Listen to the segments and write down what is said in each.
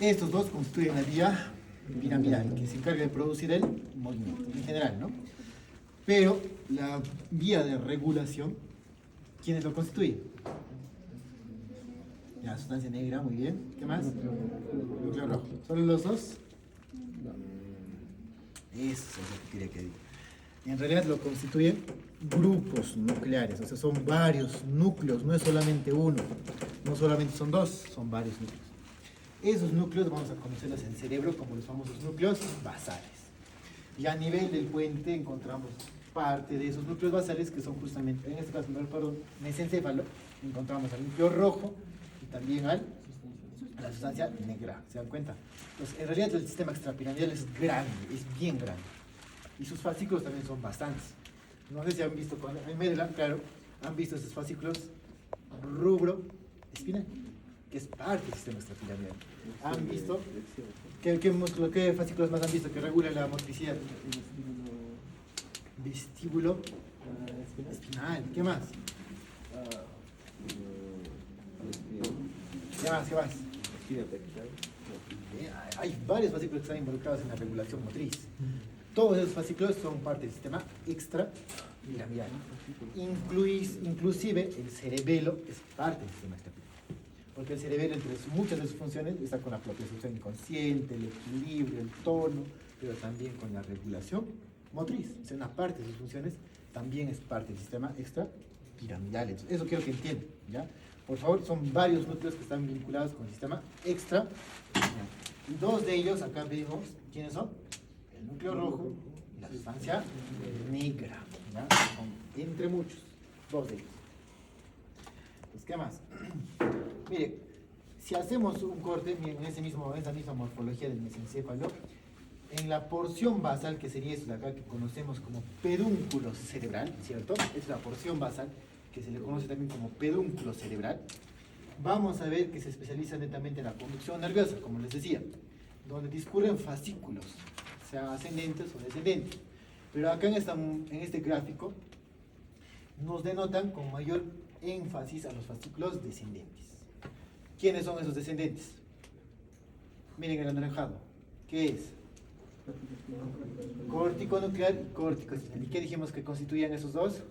Estos dos constituyen la vía piramidal, que se encarga de producir el movimiento en general, ¿no? Pero la vía de regulación, ¿quiénes lo constituyen? La sustancia negra, muy bien. ¿Qué más? Núcleo rojo. ¿Solo los dos? Eso es lo que quería que diga. En realidad lo constituyen grupos nucleares, o sea, son varios núcleos, no es solamente uno, no solamente son dos, son varios núcleos. Esos núcleos vamos a conocerlos en el cerebro como los famosos núcleos basales. Y a nivel del puente encontramos parte de esos núcleos basales que son justamente, en este caso, perdón, mesencéfalo, encontramos al núcleo rojo y también a la sustancia negra, ¿se dan cuenta? Entonces, en realidad el sistema extrapiramidal es grande, es bien grande. Y sus fascículos también son bastantes. No sé si han visto, en médula, claro, han visto esos fascículos rubro espinal, que es parte del sistema extrapiramidal. ¿Han visto? ¿Qué fascículos más han visto que regulan la motricidad? Vestíbulo espinal. ¿Qué más? ¿Qué más? ¿Qué más? Hay varios fascículos que están involucrados en la regulación motriz. Todos esos fascículos son parte del sistema extrapiramidal. Inclusive el cerebelo es parte del sistema extrapiramidal. Porque el cerebelo, entre muchas de sus funciones, está con la propiocepción inconsciente, el equilibrio, el tono, pero también con la regulación motriz. O sea, una parte de sus funciones también es parte del sistema extrapiramidal. Entonces, eso quiero que entiendan, ¿ya? Por favor, son varios núcleos que están vinculados con el sistema extrapiramidal. Y dos de ellos, acá vemos, ¿quiénes son? El núcleo rojo y la sustancia negra, ¿ya? Son entre muchos, dos de ellos. Pues, ¿qué más? Mire, si hacemos un corte en esa misma morfología del mesencéfalo, en la porción basal, que sería esto de acá que conocemos como pedúnculo cerebral, ¿cierto? Es la porción basal, que se le conoce también como pedúnculo cerebral. Vamos a ver que se especializa netamente en la conducción nerviosa, como les decía, donde discurren fascículos, sean ascendentes o descendentes. Pero acá en este gráfico nos denotan con mayor énfasis a los fascículos descendentes. ¿Quiénes son esos descendentes? Miren el anaranjado. ¿Qué es? Córtico nuclear y córtico espinal. ¿Y qué dijimos que constituían esos dos?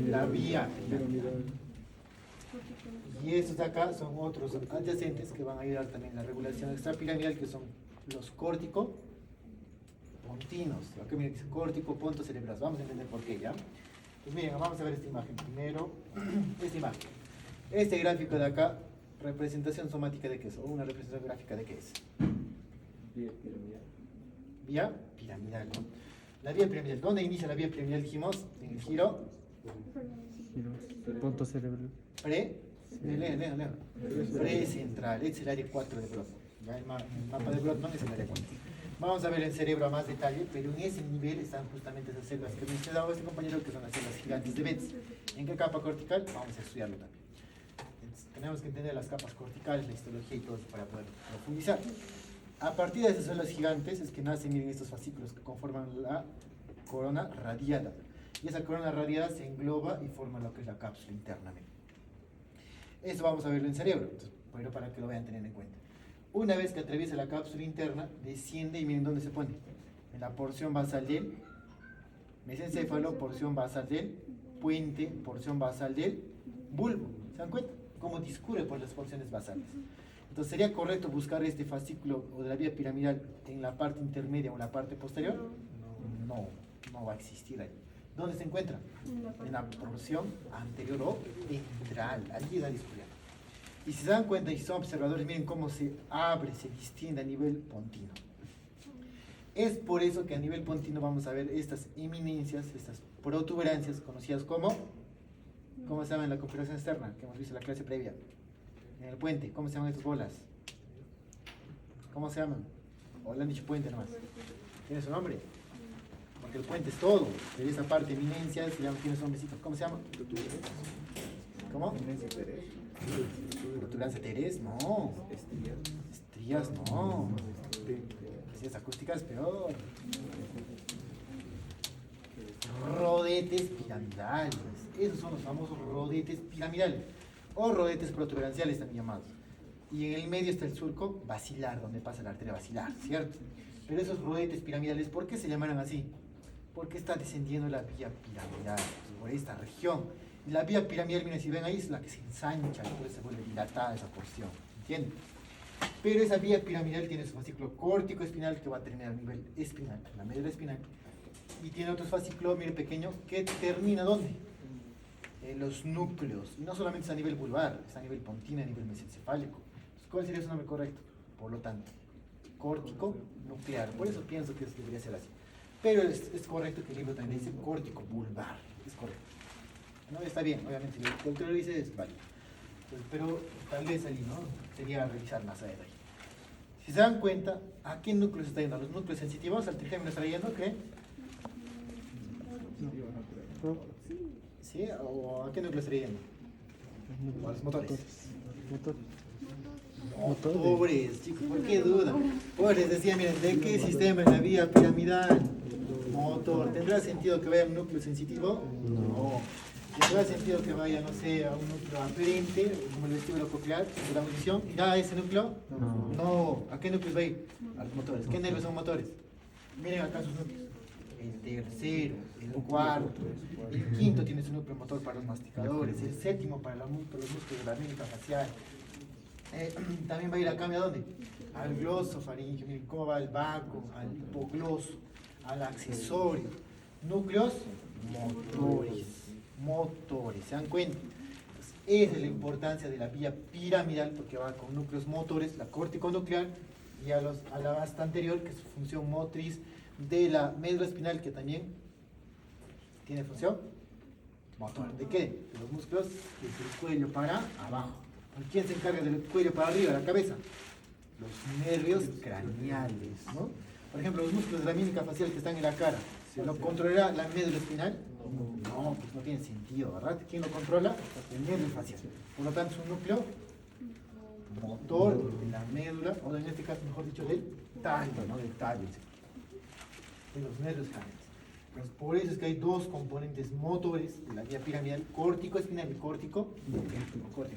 La vía piramidal. Y estos de acá son otros adyacentes que van a ayudar también en la regulación extrapiramidal, que son los córtico pontinos. Acá miren, dice córtico ponto cerebral. Vamos a entender por qué, ¿ya? Pues miren, vamos a ver esta imagen primero. Esta imagen. Este gráfico de acá, representación somática de qué es, o una representación gráfica de qué es. Vía piramidal. Vía piramidal, ¿no? La vía piramidal. ¿Dónde inicia la vía piramidal, dijimos? En el giro. Punto cerebral. Precentral. Este es el área 4 de Brodmann. ¿Ya? El mapa de Brodmann es el área 4. Vamos a ver el cerebro a más detalle, pero en ese nivel están justamente esas células que mencionaba este compañero, que son las células gigantes de Betz. ¿En qué capa cortical? Vamos a estudiarlo también. Entonces, tenemos que entender las capas corticales, la histología y todo eso para poder profundizar. A partir de esas células gigantes es que nacen, miren, estos fascículos que conforman la corona radiada. Y esa corona radiada se engloba y forma lo que es la cápsula internamente. Esto vamos a verlo en cerebro, entonces, pero para que lo vayan teniendo en cuenta. Una vez que atraviesa la cápsula interna, desciende y miren dónde se pone. En la porción basal del mesencéfalo, porción basal del puente, porción basal del bulbo. ¿Se dan cuenta? Cómo discurre por las porciones basales. Entonces, ¿sería correcto buscar este fascículo o de la vía piramidal en la parte intermedia o en la parte posterior? No va a existir ahí. ¿Dónde se encuentra? En la porción anterior o ventral. Allí está discurriendo. Y si se dan cuenta y si son observadores, miren cómo se abre, se distiende a nivel pontino. Es por eso que a nivel pontino vamos a ver estas eminencias, estas protuberancias conocidas como, ¿cómo se llama en la configuración externa? Que hemos visto en la clase previa. En el puente, ¿cómo se llaman estas bolas? ¿Cómo se llaman? O le han dicho puente nomás. ¿Tiene su nombre? Porque el puente es todo. De esa parte, eminencias, tiene su nombrecito. ¿Cómo se llama? ¿Cómo? Protuberancia Terés, no. Estrías, no. Estrías acústicas, peor. Rodetes piramidales. Esos son los famosos rodetes piramidales. O rodetes protuberanciales también llamados. y en el medio está el surco basilar, donde pasa la arteria basilar, ¿cierto? Pero esos rodetes piramidales, ¿por qué se llamaron así? Porque está descendiendo la vía piramidal por esta región. Y la vía piramidal, miren, si ven ahí, es la que se ensancha y por eso se vuelve dilatada esa porción, ¿entienden? Pero esa vía piramidal tiene su fascículo córtico espinal que va a terminar a nivel espinal, la médula espinal, y tiene otro fascículo, mire, pequeño, que termina ¿dónde? En los núcleos, y no solamente es a nivel vulvar, es a nivel pontino, a nivel mesencefálico. ¿Cuál sería su nombre correcto? Por lo tanto, córtico nuclear. Por eso pienso que debería ser así. Pero es correcto que el libro también dice córtico vulvar. Es correcto. No, está bien, obviamente, si el doctor lo dice, es válido. Pues, pero tal vez allí, ¿no? Sería revisar más adelante. Si se dan cuenta, ¿a qué núcleos está yendo? ¿A los núcleos sensitivos? ¿Al trigémino está yendo? ¿Qué? ¿Sí? ¿O a qué núcleo está yendo? ¿O a los motores? Motores, chicos, ¿por qué dudan? Pues les decía, miren, ¿de qué sistema en la vía piramidal? Motor. ¿Tendrá sentido que vaya a un núcleo sensitivo? No. ¿Tendrá sentido que vaya, no sé, a un núcleo aferente, como el vestíbulo coclear, de la munición? ¿Irá a ese núcleo? No. ¿A qué núcleos va a ir? A los motores. ¿Qué nervios son motores? Miren acá sus núcleos. El tercero, el cuarto, el quinto tiene su núcleo motor para los masticadores, el séptimo para los músculos de la mímica facial. También va a ir acá, ¿a dónde? Al glosofaringio, miren cómo va al vaco, al hipogloso, al accesorio. Núcleos motores, ¿se dan cuenta? Entonces, esa es la importancia de la vía piramidal, porque va con núcleos motores, la córtico-nuclear, y a la base anterior, que es su función motriz de la médula espinal, que también tiene función motor. ¿De qué? De los músculos desde el cuello para abajo. ¿Quién se encarga del cuello para arriba, la cabeza? Los nervios craneales, ¿no? Por ejemplo, los músculos de la mímica facial que están en la cara, ¿se lo controlará la médula espinal? No, pues no tiene sentido, ¿verdad? ¿Quién lo controla? El nervio facial. Por lo tanto, es un núcleo motor de la médula, o en este caso, mejor dicho, del tallo, ¿no? Del tallo, de los nervios craneales. Pues por eso es que hay dos componentes motores de la vía piramidal, córtico espinal y córtico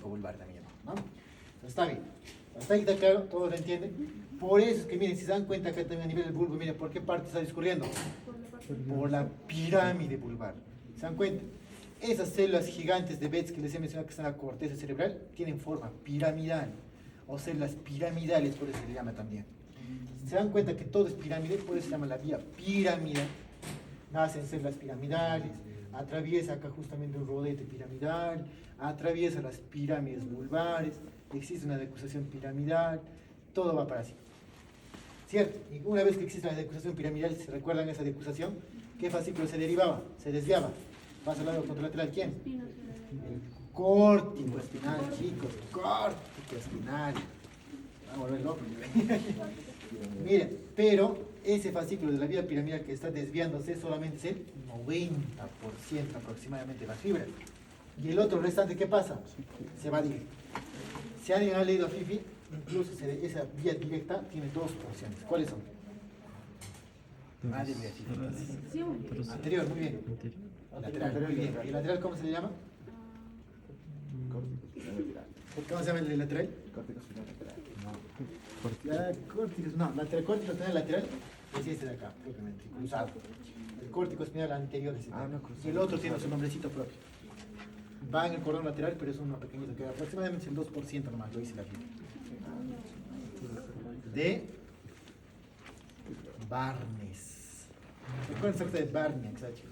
vulvar también, ¿no? Entonces, está bien. Hasta ahí está claro, todos lo entienden. Por eso es que miren, si se dan cuenta acá también a nivel del bulbo, miren, ¿por qué parte está discurriendo? Por la pirámide vulvar. ¿Se dan cuenta? Esas células gigantes de Betz que les he mencionado que están en la corteza cerebral tienen forma piramidal, o células piramidales, por eso se le llama también. Se dan cuenta que todo es pirámide, por eso se llama la vía piramidal. Nacen células piramidales, atraviesa acá justamente un rodete piramidal, atraviesa las pirámides vulvares, existe una decusación piramidal, todo va para así. ¿Cierto? Y una vez que existe la decusación piramidal, ¿se recuerdan esa decusación? ¿Qué fascículo se derivaba? Se desviaba. ¿Pasa al lado contralateral quién? El córtico espinal, chicos, córtico espinal. Vamos a volver loco. Miren, pero ese fascículo de la vía piramidal que está desviándose solamente es el 90% aproximadamente de las fibras. Y el otro restante, ¿qué pasa? Se va directo. Si alguien ha leído a Fifi, incluso esa vía directa tiene dos porciones. ¿Cuáles son? Anterior, muy bien. Lateral, muy bien. ¿Y el lateral cómo se le llama? ¿Cómo se llama el lateral? Córtico espinal lateral. No, lateral, córtico espinal lateral es este de acá, propiamente, cruzado. El córtico espinal anterior es este. Y el otro tiene su nombrecito propio. Va en el cordón lateral, pero es uno pequeñito, que aproximadamente es el 2% nomás, lo dice la Biblia. De Barnes. ¿Recuerdan acerca de Barnes, chicos?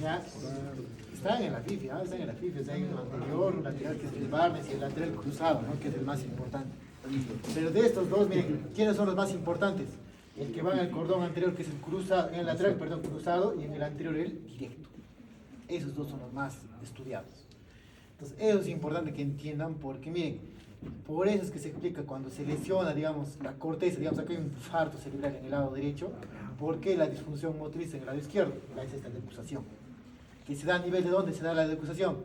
Ya, están en la Biblia, están en la Biblia, está en el anterior, un lateral que es el de Barnes y el lateral cruzado, ¿no? Que es el más importante. Pero de estos dos, miren, ¿quiénes son los más importantes? El que va en el cordón anterior, que es el cruzado, en el lateral, perdón, cruzado, y en el anterior el directo. Esos dos son los más estudiados. Entonces, eso es importante que entiendan porque, miren, por eso es que se explica cuando se lesiona, digamos, la corteza, digamos, acá hay un infarto cerebral en el lado derecho, ¿por qué la disfunción motriz en el lado izquierdo? Es esta decusación. ¿Que se da a nivel de dónde se da la decusación?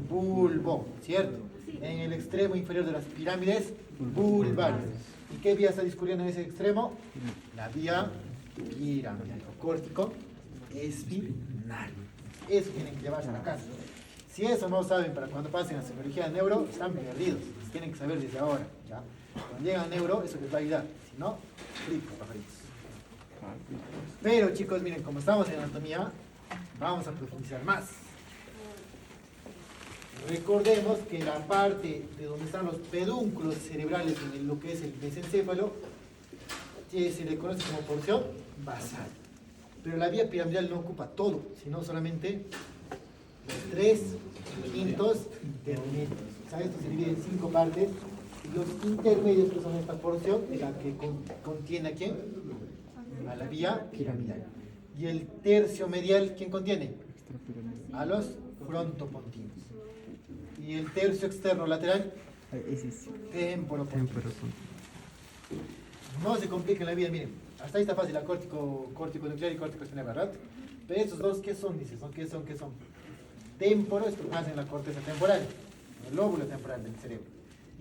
Bulbo, ¿cierto? En el extremo inferior de las pirámides vulvares. ¿Y qué vía está discurriendo en ese extremo? La vía piramidal, córtico espinal. Eso tienen que llevarse a la casa. Si eso no saben para cuando pasen a psicología de neuro, están perdidos. Tienen que saber desde ahora. ¿Ya? Cuando llegan a neuro, eso les va a ayudar. Si no, fritos, pajaritos. Pero chicos, miren, como estamos en anatomía, vamos a profundizar más. Recordemos que la parte de donde están los pedúnculos cerebrales en lo que es el mesencéfalo se le conoce como porción basal. Pero la vía piramidal no ocupa todo, sino solamente los 3/5 intermedios. O sea, esto se divide en 5 partes. Y los intermedios, que son esta porción, es la que contiene a quién? A la vía piramidal. Y el tercio medial, ¿quién contiene? A los frontopontinos. Y el tercio externo lateral, temporopontinos. No se compliquen la vida, miren. Hasta ahí está fácil, la córtico nuclear y córtico espinal, ¿verdad? Pero estos dos, ¿qué son? Dices, ¿no? ¿Qué son? Temporo, esto nace en la corteza temporal, en el lóbulo temporal del cerebro.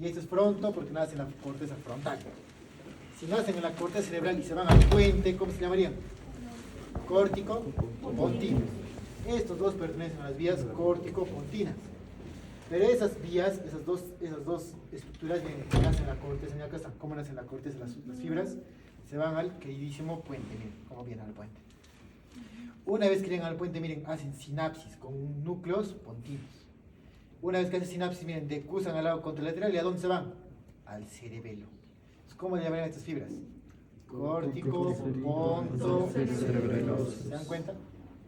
Y esto es fronto porque nace en la corteza frontal. Si nacen en la corteza cerebral y se van al puente, ¿cómo se llamarían? Córtico-pontinos. Estos dos pertenecen a las vías córtico-pontinas. Pero esas vías, esas dos estructuras que nacen en la corteza, y acá están, ¿cómo nacen en la corteza las fibras? Se van al queridísimo puente, miren, cómo vienen al puente. Una vez que llegan al puente, miren, hacen sinapsis con núcleos pontinos. Una vez que hacen sinapsis, miren, decusan al lado contralateral, ¿y a dónde se van? Al cerebelo. ¿Cómo le llamarían estas fibras? Córtico, ponto, cerebeloso. ¿Se dan cuenta?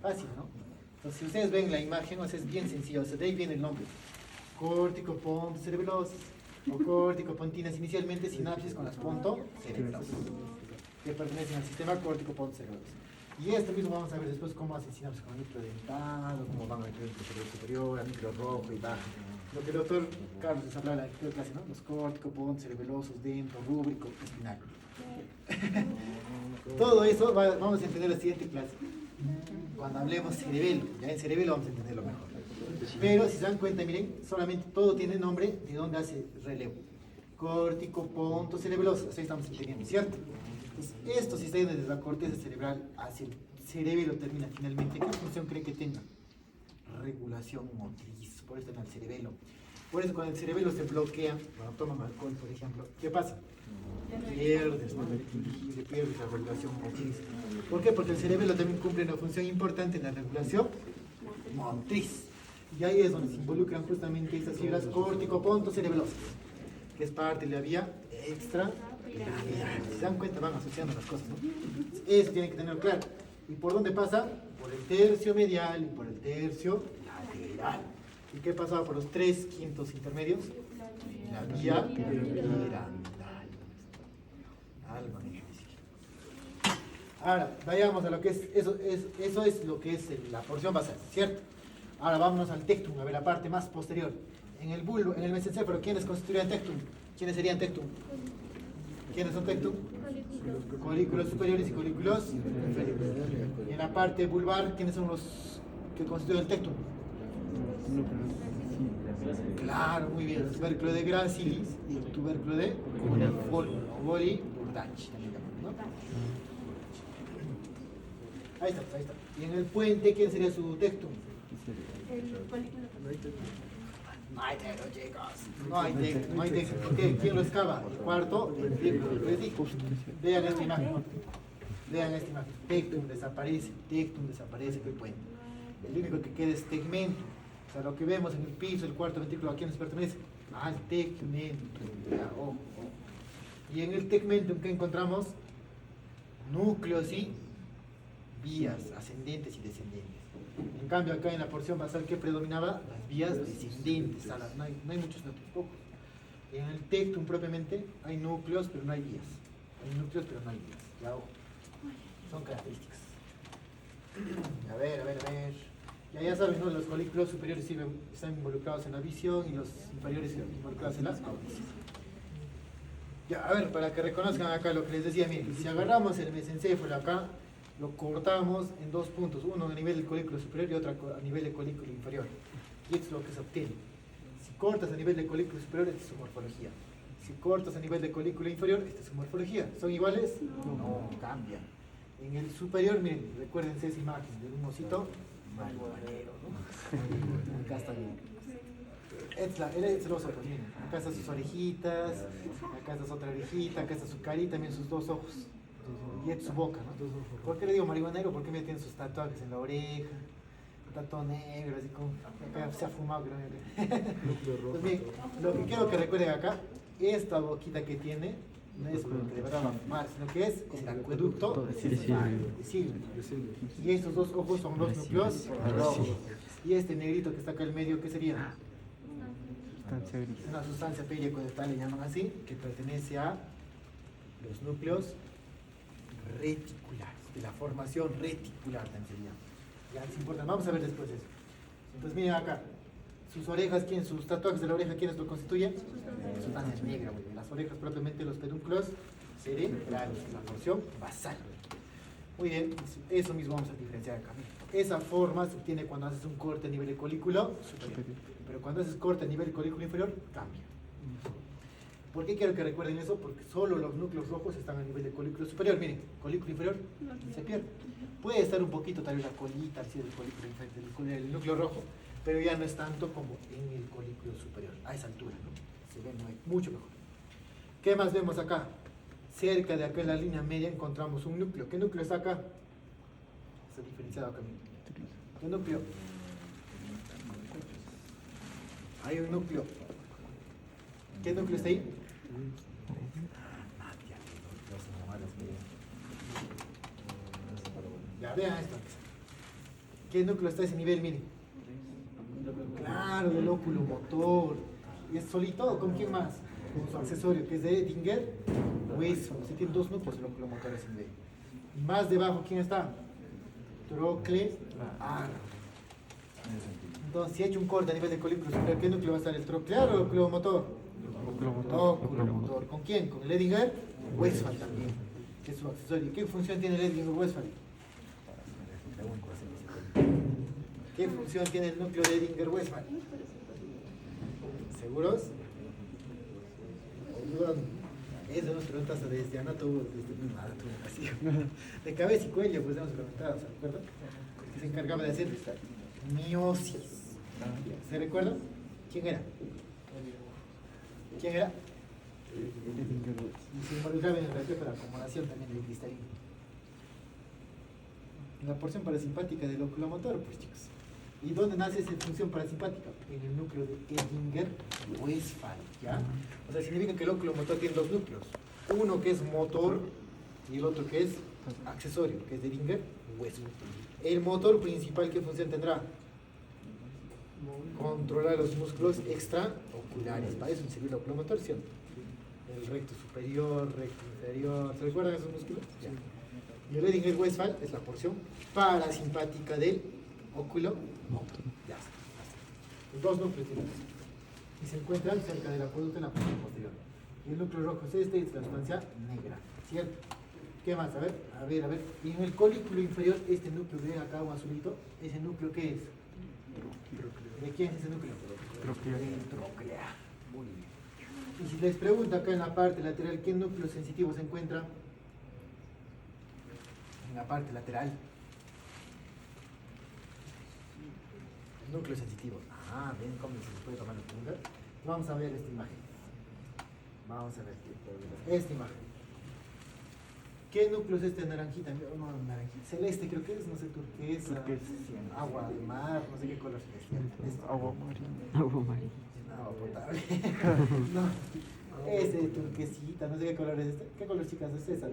Fácil, ¿no? Entonces, si ustedes ven la imagen, o sea, es bien sencillo, o sea, de ahí viene el nombre. Córtico, ponto, cerebeloso. O córtico, pontinas, inicialmente sinapsis con las ponto, cerebelosas, que pertenecen al sistema córtico, ponto, cerebeloso. Y esto mismo vamos a ver después cómo hacen sinapsis con el núcleo dentado, cómo van al núcleo superior, al núcleo rojo y bajo. Lo que el doctor Carlos les hablaba en la anterior clase, ¿no? Los córtico, ponto, cerebelosos, dentro, rúbrico, espinal. Todo eso vamos a entender en la siguiente clase. Cuando hablemos cerebelo, ya en cerebelo vamos a entenderlo mejor. Pero si se dan cuenta, miren, solamente todo tiene nombre de dónde hace relevo. Córtico, ponto, cerebeloso. Así estamos entendiendo, ¿cierto? Entonces, esto si está yendo desde la corteza cerebral hacia el cerebelo termina finalmente, ¿qué función cree que tenga? Regulación motriz. Por eso está en el cerebelo. Por eso cuando el cerebelo se bloquea, cuando toman alcohol, por ejemplo, ¿qué pasa? Pierdes, ¿no? El equilibrio, pierdes la regulación motriz. ¿Por qué? Porque el cerebelo también cumple una función importante en la regulación motriz. Y ahí es donde se involucran justamente estas fibras córtico-ponto-cerebelosas, que es parte de la vía extrapiramidal. Si se dan cuenta, van asociando las cosas, ¿no? Eso tienen que tener claro. ¿Y por dónde pasa? Por el tercio medial y por el tercio lateral. ¿Y qué pasaba por los 3/5 intermedios? La vía piramidal. Ahora, vayamos a lo que es, eso es lo que es la porción basal, ¿cierto? Ahora vámonos al tectum, a ver la parte más posterior. En el bulbo, en el mesencéfalo, ¿quiénes constituirían tectum? ¿Quiénes serían tectum? ¿Quiénes son tectum? Colículos superiores y colículos inferiores. Y en la parte vulvar, ¿quiénes son los que constituyen el tectum? Claro, muy bien. El tubérculo de Gracilis y el tubérculo de Boli Burdanch. ¿No? Ahí está. Y en el puente, ¿quién sería su tectum? No hay tectum, chicos. No hay tectum. ¿Por qué? ¿Quién lo excava? El cuarto, el vértigo. Vean esta imagen. Tectum desaparece del puente. El único que queda es tegmentum. O sea, lo que vemos en el piso, el cuarto ventrículo, ¿a quiénes pertenece? Al tegmentum. Y en el tegmentum, ¿qué encontramos? Núcleos y vías ascendentes y descendentes. En cambio, acá en la porción basal, ¿qué predominaba? Las vías descendentes. No hay muchos núcleos, pocos. Y en el tectum propiamente hay núcleos, pero no hay vías. Ya, ojo. Son características. A ver. Ya saben, ¿no? Los colículos superiores están involucrados en la visión y los inferiores involucrados en la audición. Ya, a ver, para que reconozcan acá lo que les decía, miren, si agarramos el mesencéfalo acá, lo cortamos en 2 puntos, uno a nivel del colículo superior y otro a nivel del colículo inferior. Y esto es lo que se obtiene. Si cortas a nivel del colículo superior, esta es su morfología. Si cortas a nivel del colículo inferior, esta es su morfología. ¿Son iguales? No, cambian. En el superior, miren, recuérdense esa imagen de un osito marihuanero, ¿no? Acá está bien. Él es los ojos, miren. Acá están sus orejitas, acá está su otra orejita, acá está su carita, también sus dos ojos. Y esta es su boca, ¿no? ¿Por qué le digo marihuanero? Porque me tiene sus tatuajes en la oreja, está todo negro, así como acá se ha fumado, creo. Pues bien, lo que quiero que recuerden acá, esta boquita que tiene, no es lo que de verdad va a fumar, sino que es el acueducto visible. Y estos dos ojos son los núcleos rojos. Y este negrito que está acá en el medio, ¿qué sería? Una sustancia pericodental, le llaman así, que pertenece a los núcleos reticulares, de la formación reticular también sería. Ya es importante, vamos a ver después eso. Entonces miren acá, sus orejas, sus tatuajes de la oreja, ¿quiénes lo constituyen? Sustancia negra, muy bien. Las orejas propiamente los pedúnculos cerebrales, la porción basal. Muy bien, eso mismo vamos a diferenciar acá. Esa forma se obtiene cuando haces un corte a nivel de colículo superior, pero cuando haces corte a nivel de colículo inferior, cambia. ¿Por qué quiero que recuerden eso? Porque solo los núcleos rojos están a nivel de colículo superior. Miren, colículo inferior se pierde. Puede estar un poquito tal vez la colita, así del colículo inferior, del núcleo rojo, pero ya no es tanto como en el colículo superior, a esa altura, ¿no? Se ve mucho mejor. ¿Qué más vemos acá? Cerca de acá en la línea media encontramos un núcleo. ¿Qué núcleo está acá? Está diferenciado acá. ¿Qué núcleo? Hay un núcleo. ¿Qué núcleo está ahí? Ya vean esto. ¿Qué núcleo está a ese nivel? Miren. Claro, del óculo motor. ¿Y es solito o con quién más? Con su accesorio, que es de Edinger Westphal. Se tiene dos núcleos el óculo motor a ese nivel. Y más debajo, ¿quién está? Troclear. Entonces, si he hecho un corte a nivel de colículo superior, ¿qué núcleo va a estar? ¿El troclear o el óculo motor? Óculo motor. ¿Con quién? Con el Edinger Westphal también, que es su accesorio. ¿Qué función tiene el Edinger Westphal? ¿Qué función tiene el núcleo de Edinger Westphal? ¿Seguros? Eso nos preguntas desde anato, de cabeza y cuello, pues hemos preguntado, ¿se recuerda? Que se encargaba de hacer miosis. ¿Se recuerda? ¿Quién era? ¿Quién era? Y se involucraba en el reflejo de la acomodación también del cristalino. La porción parasimpática del óculo motor, pues chicos. ¿Y dónde nace esa función parasimpática? En el núcleo de Edinger-Westphal, ¿ya? O sea, significa que el óculo motor tiene dos núcleos. Uno que es motor y el otro que es accesorio, que es de Edinger-Westphal. El motor principal, ¿qué función tendrá? Controlar los músculos extraoculares. Para eso sirve el óculo motor, ¿sí? El recto superior, recto inferior. ¿Se recuerdan esos músculos? Ya. Y el Edinger-Westphal es la porción parasimpática del óculo motor. Ya está. Los dos núcleos tienen eso. Y se encuentran cerca del acueducto en la parte posterior. Y el núcleo rojo es este y es la sustancia negra, ¿cierto? ¿Qué más? A ver. Y en el colículo inferior, este núcleo que ven acá, un azulito, ¿ese núcleo qué es? ¿De quién es ese núcleo? Troclear. Muy bien. Y si les pregunto acá en la parte lateral, ¿qué núcleo sensitivo se encuentra? En la parte lateral. Núcleo sensitivo. Ah, ven cómo se puede tomar la pregunta. Vamos a ver esta imagen. Vamos a ver esta imagen. ¿Qué núcleo es este naranjita? No, naranjita. Celeste creo que es, no sé, turquesa. Agua de mar, no sé qué color es. Agua marina. Agua marina. Agua potable. No. Este turquesita, no sé qué color es este. ¿Qué color, chicas, es esa?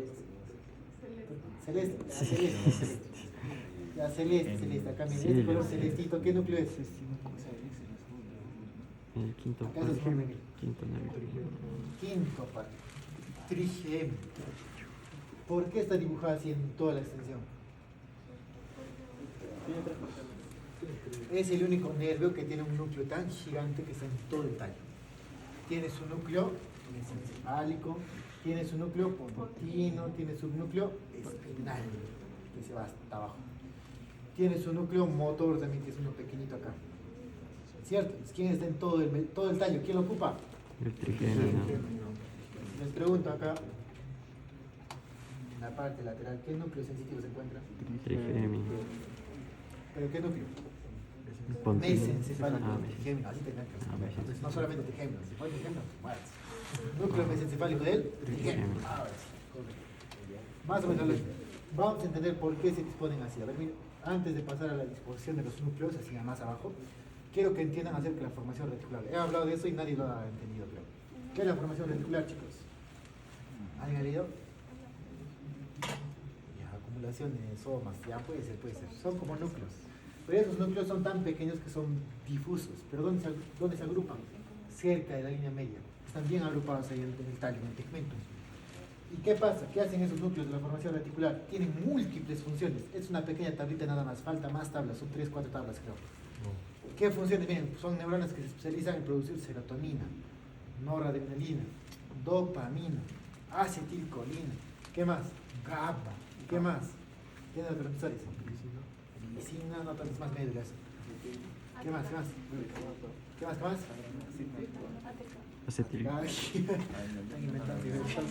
Celeste. Celeste. Ya, celeste. Acá miren, este color celestito. ¿Qué núcleo es? El quinto Acá se pone el quinto nervio. quinto par. Trigem. ¿Por qué está dibujada así en toda la extensión? Es el único nervio que tiene un núcleo tan gigante que está en todo el tallo. Tiene su núcleo mesencefálico, tiene su núcleo pontino, tiene su núcleo espinal, que se va hasta abajo. Tiene su núcleo motor también, que es uno pequeñito acá. ¿Cierto? ¿Quién está en todo el tallo? ¿Quién lo ocupa? El trigémino. Les pregunto acá, en la parte lateral, ¿qué núcleo sensitivo se encuentra? Trigémino. ¿Pero qué núcleo? Ponte- Mesencefálico Ah, trigémino, así tendrán que Ah, hacer. Entonces, no solamente trigémino, si fue trigémino, mueres. Núcleo mesencefálico del trigémino. Ahora sí, correcto. Más o menos la lógica. Vamos a entender por qué se disponen así. A ver, mira, antes de pasar a la disposición de los núcleos, así más abajo, quiero que entiendan acerca de la formación reticular. He hablado de eso y nadie lo ha entendido, creo. ¿Qué es la formación reticular, chicos? ¿Alguien ha leído? Ya, acumulación de somas, ya puede ser, puede ser. Son como núcleos. Pero esos núcleos son tan pequeños que son difusos. ¿Pero dónde se agrupan? Cerca de la línea media. Están bien agrupados ahí en el tallo, en el tegmento. ¿Y qué pasa? ¿Qué hacen esos núcleos de la formación reticular? Tienen múltiples funciones. Es una pequeña tablita nada más. Falta más tablas. Son 3, 4 tablas, creo. ¿Qué funciones? Miren, son neuronas que se especializan en producir serotonina, noradrenalina, dopamina, acetilcolina. ¿Qué más? GABA. ¿Qué más? ¿Tienen los profesores? Medicina, no, tantas más médicas. ¿Qué más? ¿Qué más? ¿Qué más? ¿Qué más? Acetil. Ay, están inventando diversos.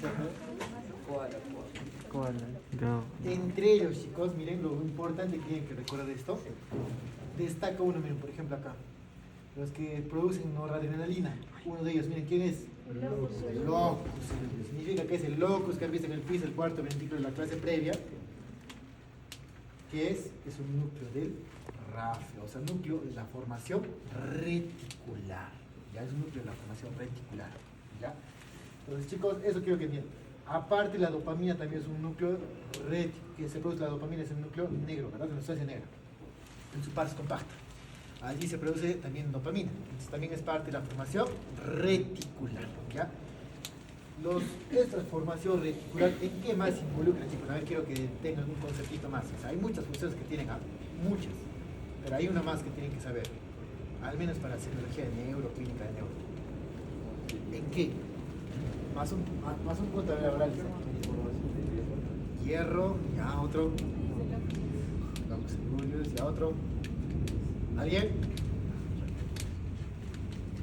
Gao. Entre ellos, chicos, miren lo importante que tienen que recordar esto. Destaca uno, miren, por ejemplo acá. Los que producen noradrenalina. Uno de ellos, miren, ¿quién es? El locus. Significa que es el locus que han visto en el piso, el cuarto ventrículo de la clase previa. ¿Qué es? Es un núcleo del ráfeo, o sea, núcleo de la formación reticular. Ya es un núcleo de la formación reticular. ¿Ya? Entonces, chicos, eso quiero que entiendan. Aparte, la dopamina también es un núcleo que se produce la dopamina, es un núcleo negro, ¿verdad? Una sustancia negra, en su pars compacta. Allí se produce también dopamina. Entonces, también es parte de la formación reticular. ¿Ya? Esta formación reticular, ¿en qué más se involucra, chicos? A ver, quiero que tengan un conceptito más. O sea, hay muchas funciones que tienen, muchas, pero hay una más que tienen que saber, al menos para la semiología de neuro, clínica de neuro. ¿En qué? Más un punto de laboral. Hierro, ya otro. Vamos, ya otro. ¿Alguien?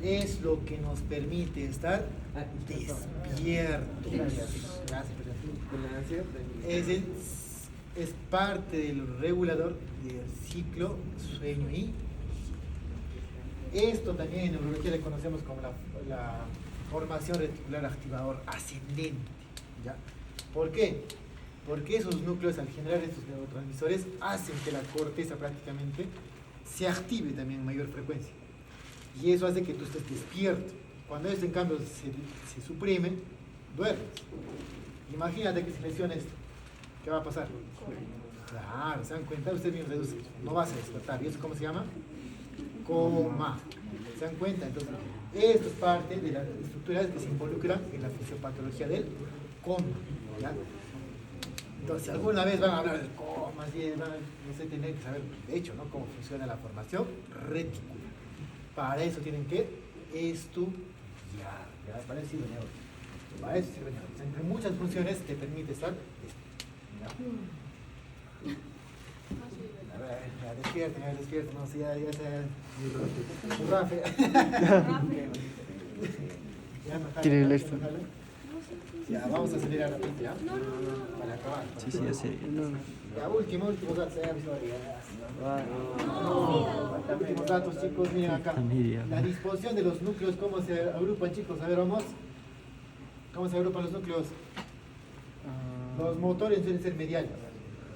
Es lo que nos permite estar despiertos. Es parte del regulador del ciclo sueño y esto también en neurología le conocemos como la formación reticular activador ascendente. ¿Ya? ¿Por qué? Porque esos núcleos, al generar estos neurotransmisores, hacen que la corteza prácticamente se active también en mayor frecuencia. Y eso hace que tú estés despierto. Cuando esto en cambio se suprime, duermes. Imagínate que se lesiona esto. ¿Qué va a pasar? Claro, ¿se dan cuenta? Ustedes mismos deducen. No vas a despertar. ¿Y eso cómo se llama? Coma. ¿Se dan cuenta? Entonces, esto es parte de las estructuras que se involucran en la fisiopatología del coma. ¿Ya? Entonces, si alguna vez van a hablar del coma, no sé, tienen que saber, de hecho, ¿no? Cómo funciona la formación reticular. Para eso tienen que estudiar. ¿Ya? Para eso sirve neuro. Para eso sirve neuro. Entre muchas funciones te permite estar. A ver, despierta, no sé, ya se. Rafe. Tiene el extra. Ya, vamos a acelerar rápido, ¿ya? Para acabar. Sí, sí, ya sé. Ya, últimos datos, últimos datos, chicos, miren acá. La disposición de los núcleos, ¿cómo se agrupan, chicos? A ver, vamos. ¿Cómo se agrupan los núcleos? Los motores suelen ser mediales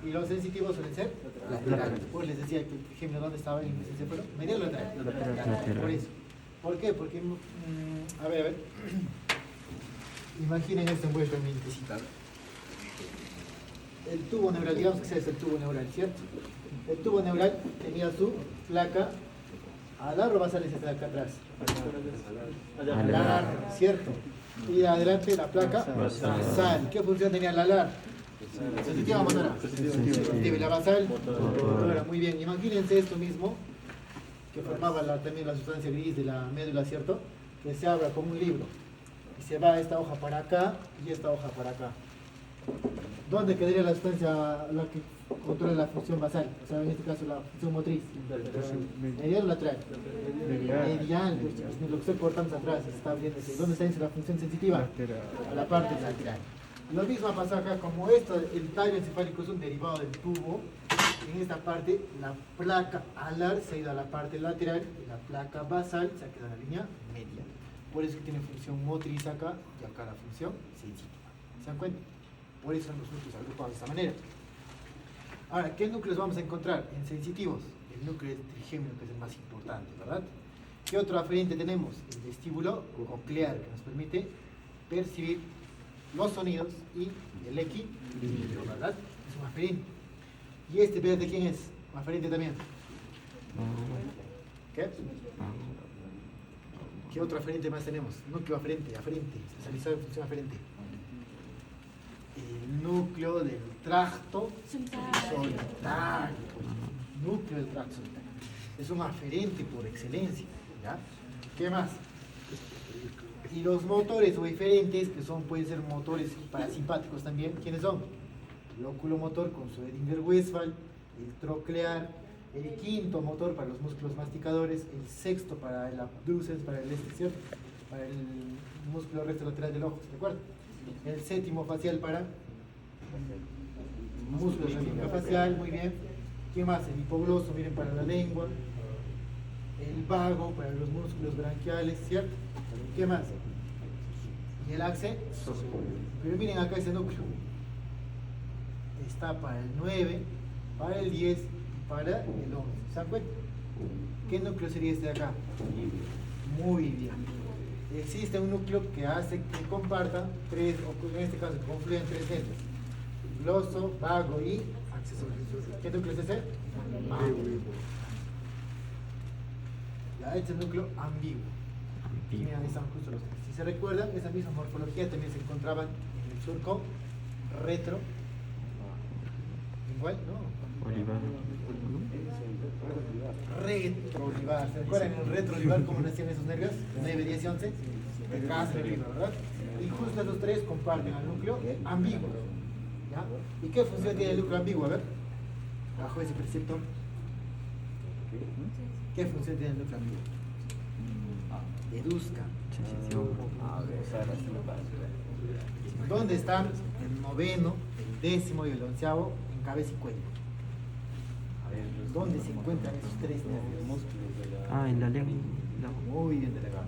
y los sensitivos suelen ser laterales. Pues les decía que, por ejemplo, ¿dónde estaba el encéfalo? Medial o lateral. Lateral. Por eso. ¿Por qué? Porque, a ver. Imaginen esto envuelto en mi intesita. El tubo neural, digamos que ese es el tubo neural, ¿cierto? El tubo neural tenía su placa alar o basal, ese está acá atrás. Alar, ¿cierto? Y adelante la placa basal. ¿Qué función tenía la alar? ¿Sensitiva o motora? Sensitiva. ¿Y la basal? Motora. Muy bien. Imagínense esto mismo, que formaba también la sustancia gris de la médula, ¿cierto? Que se abra como un libro. Y se va esta hoja para acá y esta hoja para acá. ¿Dónde quedaría la sustancia la que controla la función basal? O sea, en este caso la función motriz. ¿Medial o lateral? Medial. Pues, lo que estoy cortando es atrás, se está abriéndose. ¿Dónde está la función sensitiva? A la parte lateral. Lo mismo pasa acá, como esto, el tallo encefálico es un derivado del tubo, en esta parte la placa alar se ha ido a la parte lateral y la placa basal se ha quedado en la línea media. Por eso que tiene función motriz acá y acá la función sensitiva. ¿Se dan cuenta? Por eso son los núcleos agrupados de esta manera. Ahora, ¿qué núcleos vamos a encontrar en sensitivos? El núcleo trigémino, que es el más importante, ¿verdad? ¿Qué otro aferente tenemos? El vestíbulo coclear, que nos permite percibir los sonidos y el equilibrio, ¿verdad? Es un aferente. ¿Y este verde quién es? Un aferente también. ¿Qué? ¿Qué otro aferente más tenemos? Núcleo aferente, especializado en función aferente. El núcleo del tracto solitario. Núcleo del tracto solitario. Es un aferente por excelencia. ¿Ya? ¿Qué más? Y los motores o eferentes, que pueden ser motores parasimpáticos también, ¿quiénes son? El oculomotor con su Edinger-Westphal, el troclear, el quinto motor para los músculos masticadores, el sexto para el abducens, para el ¿cierto? Para el músculo retrolateral del ojo, ¿se acuerdan? El séptimo facial para músculos de la facial, muy bien. ¿Qué más? El hipogloso, miren, para la lengua. El vago para los músculos branquiales, ¿cierto? ¿Qué más? Y el accesorio. Pero miren acá ese núcleo. Está para el 9, para el 10 y para el 11. ¿Se dan cuenta? ¿Qué núcleo sería este de acá? Muy bien. Existe un núcleo que hace que compartan tres, o en este caso confluyen tres centros: gloso, vago y accesorio. ¿Qué núcleo es ese? Ambiguo. Ya, este núcleo ambiguo. Mira, ahí están justo los tres. Si se recuerdan, esa misma morfología también se encontraba en el surco retro. Igual, ¿no? Olivar. Retroolivar. ¿Se recuerdan en el retroolivar cómo nacían esos nervios? 9, 10 y 11. De casa de arriba, ¿verdad? Y justo esos tres comparten al núcleo ambiguo. ¿Ya? ¿Y qué función tiene el núcleo ambiguo? A ver, bajo ese precepto. ¿Qué función tiene el núcleo ambiguo? Deduzca. ¿Dónde están el noveno, el décimo y el onceavo en cabeza y cuello? ¿Dónde se encuentran esos tres nervios? En la lengua. Muy bien delegado.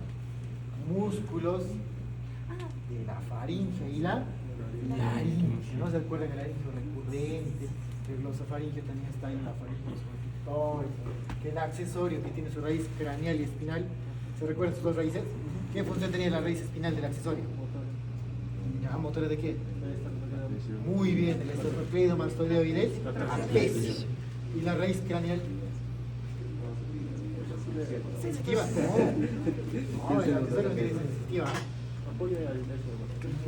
Músculos de la faringe y la laringe. ¿No se acuerdan del laringe recurrente? El glosofaringe también está ahí en la faringe, los constrictores. Que el accesorio, que tiene su raíz craneal y espinal. ¿Se recuerdan sus dos raíces? ¿Qué función tenía la raíz espinal del accesorio? ¿Ya? ¿Motores de qué? Muy bien, el esternocleido, mastoideoides, trapecio. ¿Y la raíz craneal? ¿Sensitiva? No, el accesorio tiene sensitiva.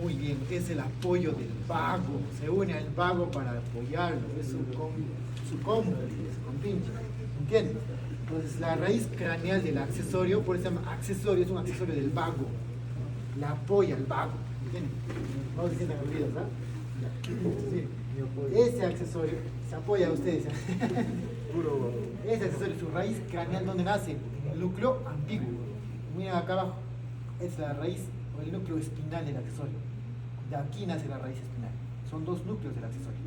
Muy bien, es el apoyo del vago. Se une al vago para apoyarlo. Es su cómplice, su compinche. ¿Entiendes? Entonces, la raíz craneal del accesorio, por eso se llama accesorio, es un accesorio del vago. La apoya al vago. ¿Entiendes? No se sientan olvidados, ¿verdad? Sí. Ese accesorio se apoya a ustedes. Ese accesorio, su raíz craneal, ¿dónde nace? En el núcleo ambiguo. Miren acá abajo. Es la raíz o el núcleo espinal del accesorio. De aquí nace la raíz espinal. Son dos núcleos del accesorio.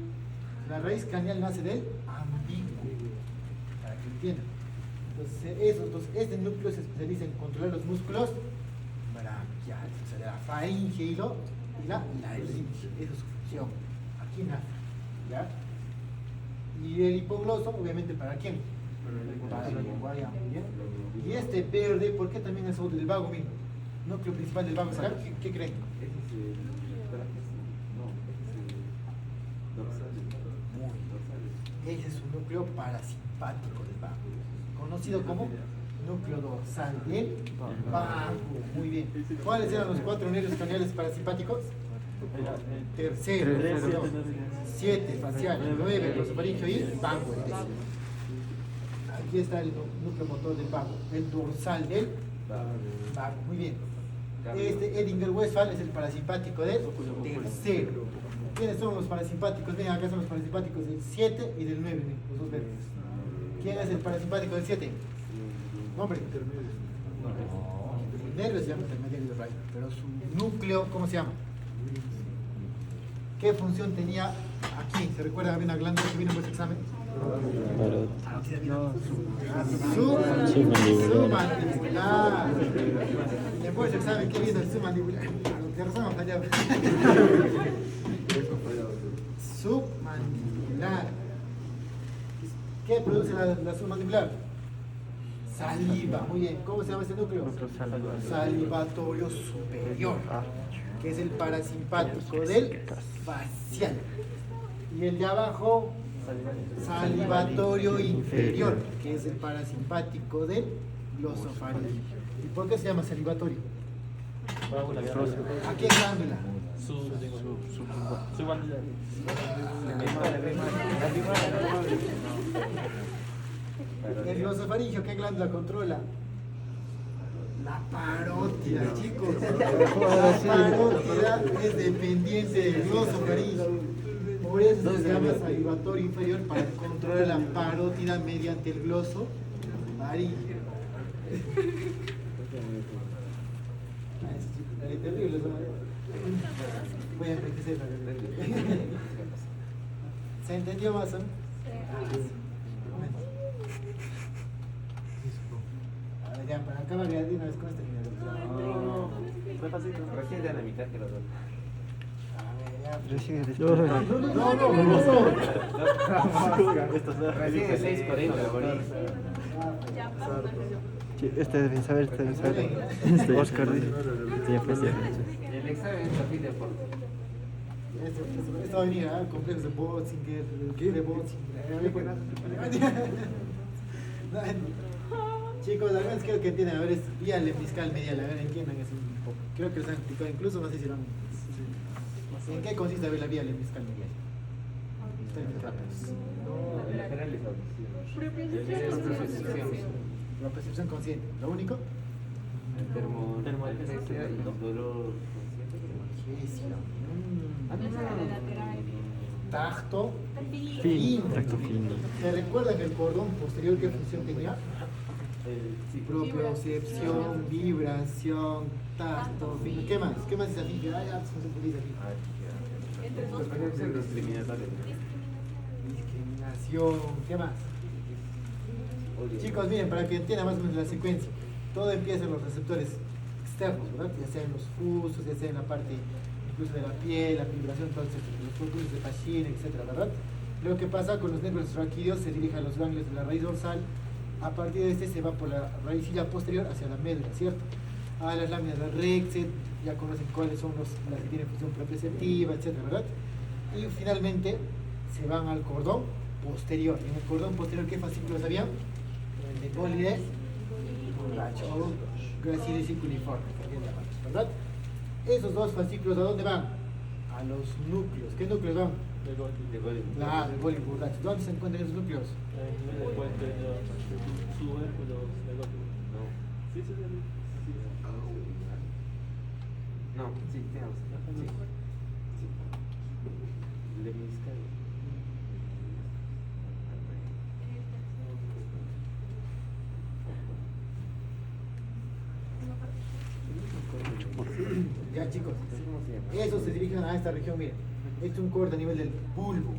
La raíz craneal nace del ambiguo. Para que entiendan. Entonces, este núcleo se especializa en controlar los músculos branquiales, o sea, de la faringe y la laringe. Esa es su función. Aquí nace. ¿Ya? Y el hipogloso, obviamente, ¿para quién? Para la lenguaria. Y este verde, ¿por qué también es del vago mismo? Núcleo principal del vago, ¿sabes? ¿Qué creen? Ese es un núcleo parasimpático del vago, conocido como núcleo dorsal del vago. Muy bien. ¿Cuáles eran los 4 nervios craneales parasimpáticos? El tercero, 7 facial, el 9 glosofaringeo y el vago. Aquí está el núcleo motor del vago, el dorsal del vago. Muy bien. Este Edinger-Westphal es el parasimpático del tercero. ¿Quiénes son los parasimpáticos? Ven, acá son los parasimpáticos del 7 y del 9, los dos verdes. ¿Quién es el parasimpático del 7? Nombre. El nervio se llama intermediario del rayo, pero su núcleo, ¿cómo se llama? ¿Qué función tenía aquí? ¿Se recuerda? Había una glándula que vino en vuestro examen. Submandibular. Después del examen, ¿qué viene el submandibular? De razón, fallaba. Submandibular. ¿Qué produce la submandibular? Saliva. Muy bien. ¿Cómo se llama este núcleo? Salivatorio superior, que es el parasimpático del facial. Y el de abajo, salivatorio inferior, que es el parasimpático del glosofaríngeo. ¿Y por qué se llama salivatorio? ¿A qué glándula? El glosofaríngeo, ¿qué glándula controla? La parótida, chicos. La parótida es dependiente del glosofaríngeo. Por eso se llama salivatorio inferior, para controlar la parótida mediante el glosofaríngeo. Es terrible, voy a enriquecer. ¿Se entendió más o menos? A ver, ya, para acá va a quedar de una vez con este video. No, fue fácil. Recién de la mitad que los dos. Recién es No. Recién de 6:40, Este debe saber, este debe saber. Oscar dice. Ya pues ya. el examen es así de por. Esto va a venir, ¿ah? Complejos de Botzinger, de Botzinger. Chicos, al menos creo que entienden, a ver, es vía lemniscal medial, a ver, entiendan eso un poco. Creo que los han explicado, incluso no sé si lo han. ¿En qué consiste a ver la vía lemniscal medial? Términos rápidos. La percepción consciente, ¿lo único? Termoanestesia y dolor Tacto Fin. fino. Tacto fino. ¿Se recuerdan el cordón posterior qué función tenía? Propiocepción, vibración, tacto fino. ¿Qué más? ¿Qué más es así? Ya, se utiliza aquí. Discriminación. ¿Qué más? Chicos, miren, para que entiendan más o menos la secuencia, todo empieza en los receptores externos, ¿verdad? Ya sea en los fusos, ya sea en la parte incluso de la piel, la vibración, entonces los pulsos de Pachyena, etcétera, ¿verdad? Lo que pasa con los nervios raquídeos se dirige a los ganglios de la raíz dorsal, a partir de este se va por la raicilla posterior hacia la médula, ¿cierto? A las láminas de Rexet, ya conocen cuáles son las que tienen función propioceptiva, etcétera, ¿verdad? Y finalmente se van al cordón posterior. En el cordón posterior, ¿qué fascículos había? El de Golgi o Gracile circuliforme, ¿verdad? Esos dos fascículos, ¿a dónde van? A los núcleos. ¿Qué núcleos van? Claro, el Golgi Burrach. ¿Dónde se encuentran esos núcleos? No, sí, tenemos. Lemniscal. Ya, chicos, esos se dirigen a esta región, miren. Este es un corte a nivel del bulbo,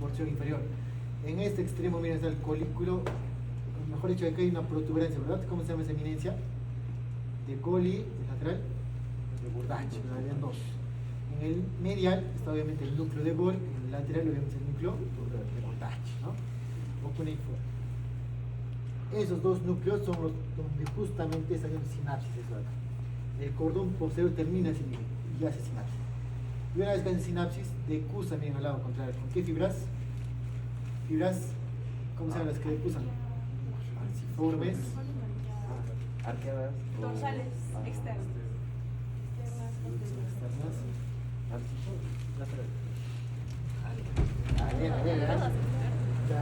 porción inferior. En este extremo, miren, está el colículo. Mejor dicho, aquí hay una protuberancia, ¿verdad? ¿Cómo se llama esa eminencia? De Golgi, el lateral, de Burrach, habían dos. En el medial está obviamente el núcleo de Golgi, en el lateral obviamente el núcleo de Burrach, ¿no? O cuneiforme. Esos dos núcleos son los donde justamente están en sinapsis, ¿verdad? El cordón posterior termina ese nivel y hace sinapsis. Y una vez que hace sinapsis, decusa también al lado contrario. ¿Con qué fibras? Fibras, ¿cómo se llaman las que decusan? Arciformes. Arqueadas. Dorsales externas.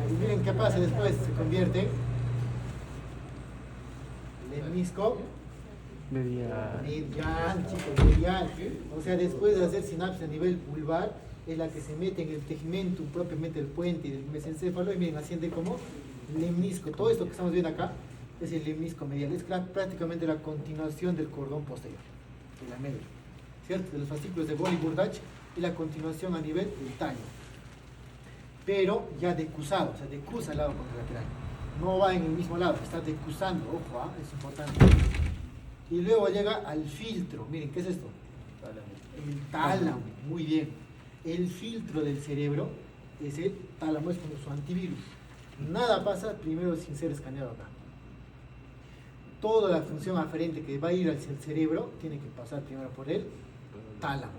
Y miren qué pasa después, se convierte en lemnisco Medial. medial, chicos, medial. O sea, después de hacer sinapsis a nivel vulvar, es la que se mete en el tegmentum propiamente del puente y del mesencéfalo, y miren, asciende como lemnisco. Todo esto que estamos viendo acá es el lemnisco medial, es prácticamente la continuación del cordón posterior, de la médula, ¿cierto? De los fascículos de Golgi y Burrach, y la continuación a nivel del tallo. pero ya decusado, o sea, decusa al lado contralateral. No va en el mismo lado, está decusando, ojo, ¿ah? Es importante. Y luego llega al filtro. Miren, ¿qué es esto? El tálamo, muy bien. El filtro del cerebro es el tálamo, es como su antivirus. Nada pasa primero sin ser escaneado acá. Toda la función aferente que va a ir hacia el cerebro tiene que pasar primero por el tálamo.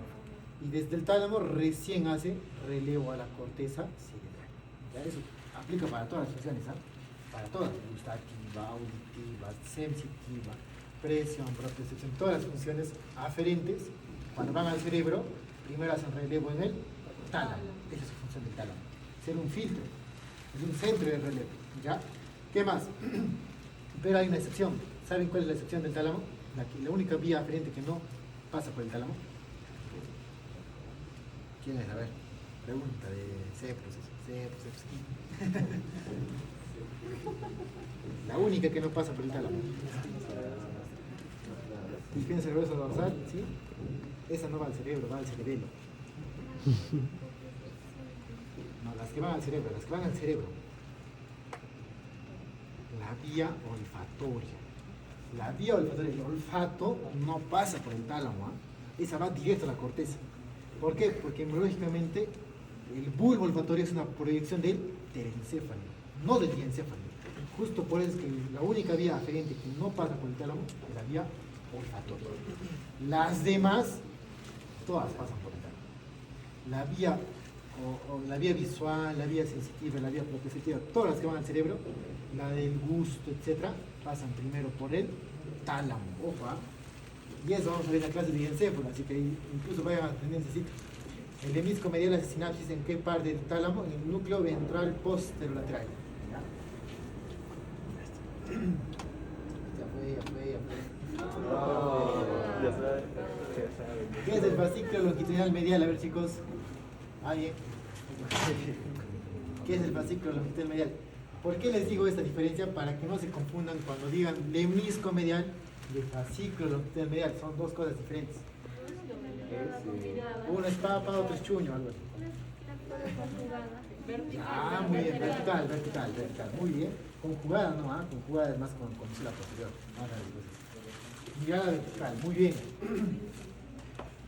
Y desde el tálamo recién hace relevo a la corteza cerebral. ¿Ya? Eso aplica para todas las funciones, ¿ah? Para todas, gustativa, auditiva, sensitiva, presión, propriocepción, todas las funciones aferentes, cuando van al cerebro, primero hacen relevo en el tálamo. Esa es su función del tálamo. Ser un filtro, es un centro de relevo. ¿Ya? ¿Qué más? Pero hay una excepción. ¿Saben cuál es la excepción del tálamo? La única vía aferente que no pasa por el tálamo. ¿Quién es? A ver, pregunta de Cepros. La única que no pasa por el tálamo. Disciplina cerebrosa dorsal, ¿sí? Esa no va al cerebro, va al cerebelo. No, las que van al cerebro, la vía olfatoria. La vía olfatoria, el olfato no pasa por el tálamo, ¿eh? Esa va directo a la corteza. ¿Por qué? Porque hemorrológicamente el bulbo olfatorio es una proyección del terencéfalo, no del diencéfalo. Justo por eso es que la única vía aferente que no pasa por el tálamo es la vía olfatoria. Las demás, todas pasan por el tálamo. La vía, la vía visual, la vía sensitiva, la vía proprioceptiva, todas las que van al cerebro, la del gusto, etc., pasan primero por el tálamo. Ojo, ¿eh? Y eso vamos a ver en la clase de diencéfalo, así que incluso vayan a aprender ese sitio. El hemisco medial hace sinapsis en qué parte del tálamo, en el núcleo ventral posterolateral. Ya fue. ¿Qué es el fascículo longitudinal medial? A ver, chicos. ¿Alguien? ¿Qué es el fascículo longitudinal medial? ¿Por qué les digo esta diferencia? Para que no se confundan cuando digan lemnisco medial y fascículo longitudinal medial. Son dos cosas diferentes. Uno es papa, otro es chuño, algo así. Ah, muy bien, vertical. Muy bien. Conjugada no, conjugada es más con la posterior. Mirada vertical, muy bien.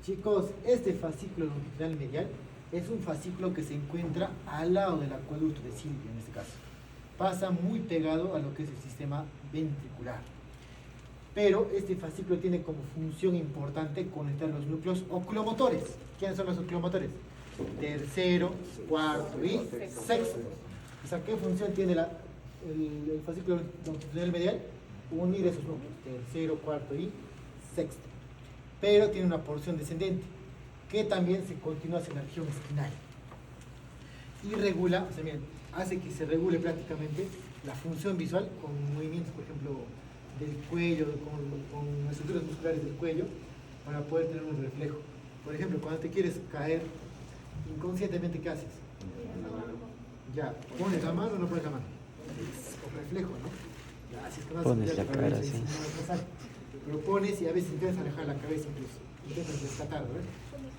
Chicos, este fascículo longitudinal medial es un fascículo que se encuentra al lado del acueducto de Silvio en este caso. Pasa muy pegado a lo que es el sistema ventricular. Pero este fascículo tiene como función importante conectar los núcleos oculomotores. ¿Quiénes son los oculomotores? Tercero, cuarto y sexto. O sea, ¿qué función tiene el fascículo longitudinal medial? Unir esos núcleos, tercero, cuarto y sexto. Pero tiene una porción descendente, que también se continúa hacia la región esquinal. Y regula, o sea, miren, hace que se regule prácticamente la función visual con movimientos, por ejemplo, del cuello, con estructuras musculares del cuello, para poder tener un reflejo. Por ejemplo, cuando te quieres caer, inconscientemente, ¿qué haces? Ya, ¿pones la mano o no pones la mano? Es reflejo, ¿no? Ya, si es que no pones la cara, sí. Pero pones y a veces intentas alejar la cabeza incluso, intentas rescatar, ¿verdad?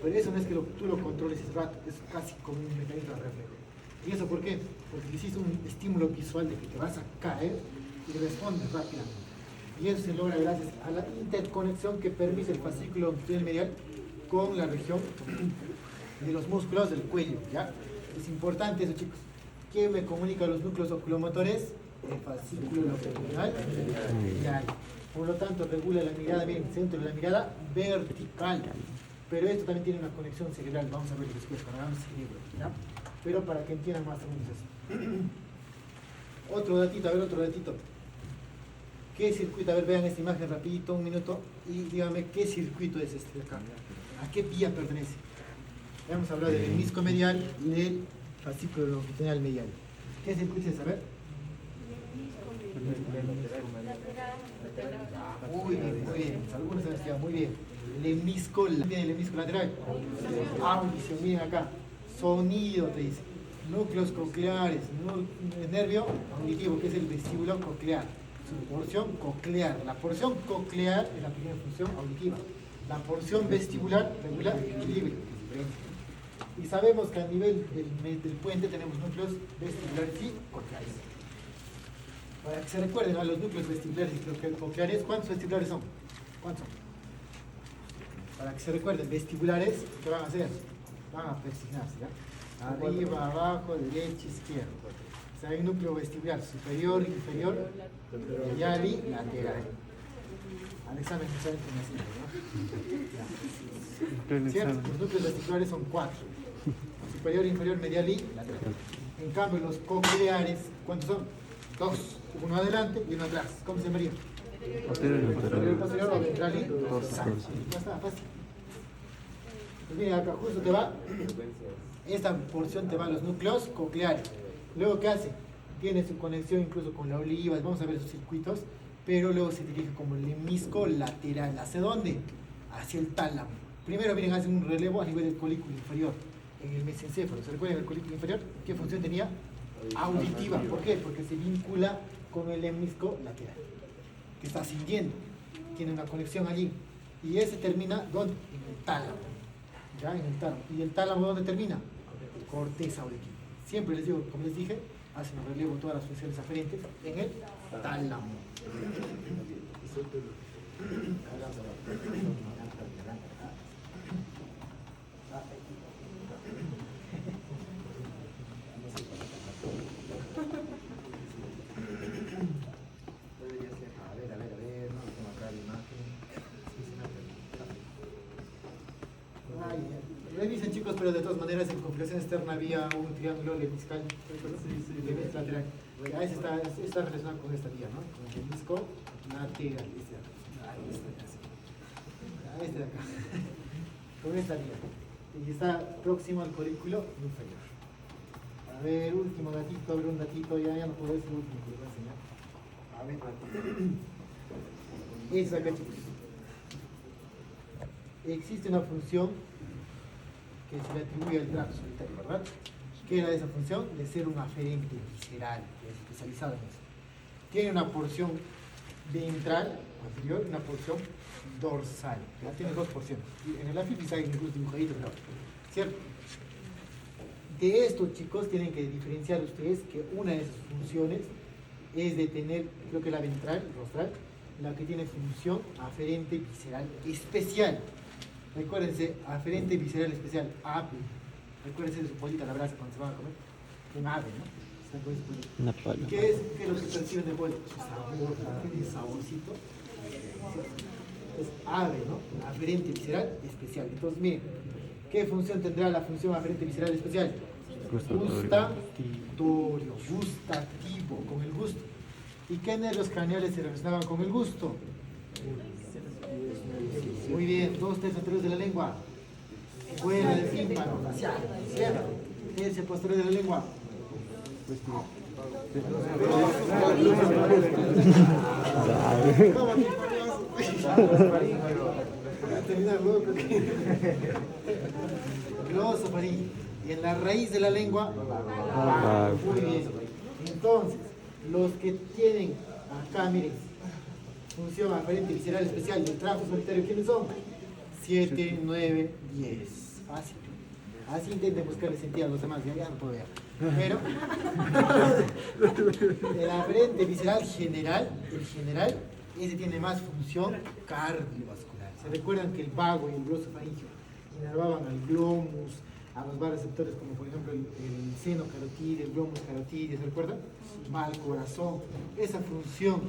Pero eso no es que tú lo controles ese rato, es casi como un mecanismo de reflejo. ¿Y eso por qué? Porque le hiciste un estímulo visual de que te vas a caer y respondes rápidamente. Y eso se logra gracias a la interconexión que permite el fascículo longitudinal medial con la región de los músculos del cuello, ¿ya? Es importante eso, chicos. ¿Quién me comunica los núcleos oculomotores? El fascículo longitudinal medial. Por lo tanto, regula la mirada, bien, centro de la mirada vertical. Pero esto también tiene una conexión cerebral. Vamos a ver después cuando hagamos cerebro, ¿ya? Pero para que entiendan más o menos eso. Otro datito, a ver, otro datito. ¿Qué circuito? A ver, vean esta imagen rapidito, un minuto, y díganme qué circuito es este de acá. ¿A qué vía pertenece? Vamos a hablar del hemisco medial y del fascículo longitudinal medial. ¿Qué circuito es? A ver. Muy bien. Algunos han estudiado muy bien. Lemnisco, tiene el lemnisco lateral. Audición, miren acá. Sonido, te dice. Núcleos cocleares, nervio auditivo, que es el vestíbulo coclear. Su porción coclear. La porción coclear es la primera función auditiva. La porción vestibular regula el equilibrio. Y sabemos que a nivel del puente tenemos núcleos vestibulares y cocleares. Para que se recuerden a los núcleos vestibulares y cocleares, ¿cuántos vestibulares son? ¿Cuántos son? Para que se recuerden, vestibulares, ¿qué van a hacer? Van a persignarse, ¿ya? Arriba, abajo, derecha, izquierda. O sea, hay un núcleo vestibular superior, inferior, medial y lateral. Al examen se saben cómo hacerlo, ¿no? ¿Cierto? Los núcleos vestibulares son 4. Superior, inferior, medial y lateral. En cambio, los cocleares, ¿cuántos son? 2. Uno adelante y uno atrás. ¿Cómo se llamaría? Posterior, posterior o ventral y dorsal. Ya está, fácil. Pues mira, acá justo te va, esta porción te va a los núcleos cocleares. Luego, ¿qué hace? Tiene su conexión incluso con la oliva, vamos a ver sus circuitos, pero luego se dirige como el hemisco lateral. ¿Hacia dónde? Hacia el tálamo. Primero, miren, hace un relevo a nivel del colículo inferior, en el mesencéfalo. ¿Se recuerdan el colículo inferior? ¿Qué función tenía? Auditiva. ¿Por qué? Porque se vincula con el hemisco lateral, que está ascendiendo, tiene una conexión allí. Y ese termina, ¿dónde? En el tálamo. ¿Ya? En el tálamo. ¿Y el tálamo dónde termina? Corteza auditiva. Siempre les digo, como les dije, hacen un relevo todas las funciones aferentes en el tálamo. Revisen, chicos, pero de todas maneras en configuración externa había un triángulo lemniscal, lemnisco lateral. Ya ese está relacionado con esta vía, ¿no? Con el lemnisco lateral, este de acá. Este de acá. Con esta vía. Y está próximo al colículo inferior. A ver, último datito, un datito, ya no puedo decir último, que les voy a enseñar. A ver, esta de acá, chicos. Existe una función que se le atribuye al tracto solitario, ¿verdad? ¿Qué era esa función? De ser un aferente visceral, especializado en eso. Tiene una porción ventral, anterior, y una porción dorsal. Ya tiene 2 porciones. En el afipis hay incluso dibujaditos, ¿no? ¿Cierto? De esto, chicos, tienen que diferenciar ustedes que una de esas funciones es de tener, creo que la ventral, rostral, la que tiene función aferente visceral especial. Recuérdense, aferente visceral especial, ave. Recuérdense de su pollita, la brasa cuando se van a comer. Un ave, ¿no? Están con ese pollito. Una pala. ¿Qué es lo que perciben del pollo? Su sabor, tiene saborcito. Es ave, ¿no? Aferente visceral especial. Entonces, miren, ¿qué función tendrá la función aferente visceral especial? Gustatorio, gustativo, con el gusto. ¿Y qué nervios craneales se relacionaban con el gusto? Muy bien, 2 tercios anteriores de la lengua. Fuera del tímpano, facial, ¿cierto? Tercio posterior de la lengua. Glosofaríngeo. Y en la raíz de la lengua. Muy bien. Entonces, los que tienen acá, miren, función aferente visceral especial del tracto solitario, ¿quiénes son? 7, 9, 10. Fácil. Así intenten buscarle sentido a los demás, ya no puedo ver. Pero el aferente visceral general, el general, ese tiene más función cardiovascular. ¿Se recuerdan que el vago y el glosofaringio inervaban al glomus, a los receptores como por ejemplo el seno carotidio, el glomus carotidio, ¿se recuerdan? Va al corazón. Esa función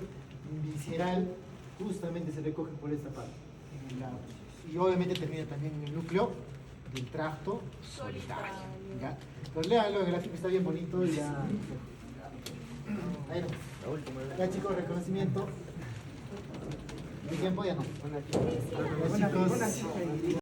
visceral justamente se recoge por esta parte. Y obviamente termina también en el núcleo del tracto solitario. ¿Ya? Pues léalo, el gráfico está bien bonito y ya. Ahí no. Ya, chicos, reconocimiento. ¿El tiempo ya no? Ya, chicos.